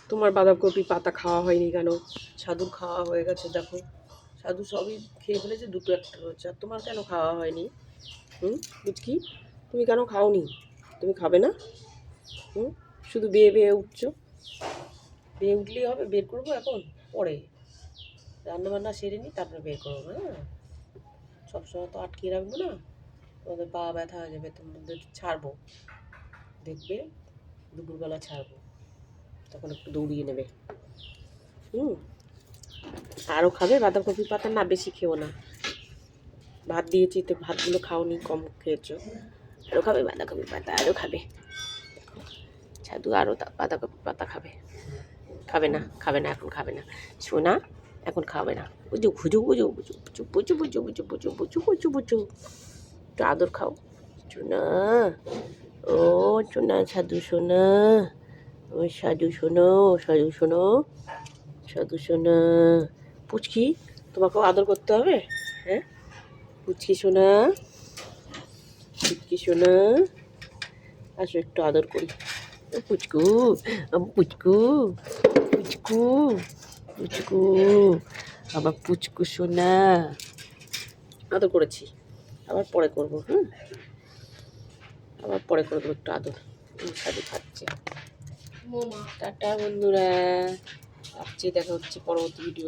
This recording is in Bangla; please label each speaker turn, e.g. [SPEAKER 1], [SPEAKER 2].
[SPEAKER 1] তোমার বাঁধাকপি পাতা খাওয়া হয়নি কেন? সাধুর খাওয়া হয়ে গেছে দেখো, সাধু সবই খেয়ে ফেলেছে, দুটো একটা রয়েছে, আর তোমার কেন খাওয়া হয়নি? বুঝকি, তুমি কেন খাওনি? তুমি খাবে না? শুধু বেয়ে বেয়ে উঠছো। বেয়ে উঠলেই হবে? বের করবো এখন? পরে রান্নাবান্না সেরে নিই, তারপরে বের করবো। হ্যাঁ, সবসময় তো আটকিয়ে রাখবো না, তোমাদের পা ব্যথা হয়ে যাবে, তোমাদের ছাড়বো, দেখবে দুপুরবেলা ছাড়বো, তখন একটু দৌড়িয়ে নেবে। আরও খাবে বাঁধাকপি পাতা? না, বেশি খেও না, ভাত দিয়েছি তো, ভাতগুলো খাওনি, কম খেয়েছো। আরও খাবে বাঁধাকপি পাতা, আরও খাবে। সাধু আরও বাঁধাকপি পাতা খাবে। খাবে না, খাবে না, এখন খাবে না সোনা, এখন খাবে না। বুঝু বুঝু বুঝু বুঝু বুঝু বুঝু বুঝু বুঝু বুঝু বুঝু বুঝু একটু আদর খাও সোনা। ও সোনা, সাধু সোনা, ও সাধু শোনো, সাধু শোনো, সাধু সোনা। পুচকি, তোমাকেও আদর করতে হবে। হ্যাঁ পুচকি সোনা, পুচকি সোনা, আসো একটু আদর করি। পুচকু, পুচকু, পুচকু, পুচকু, আবার পুচকু সোনা। আদর করেছি, আবার পরে করবো। আবার পরে করবো একটু আদর। সাধু খাচ্ছে। টাটা বন্ধুরা, আসছি, দেখা হচ্ছে পরবর্তী ভিডিও।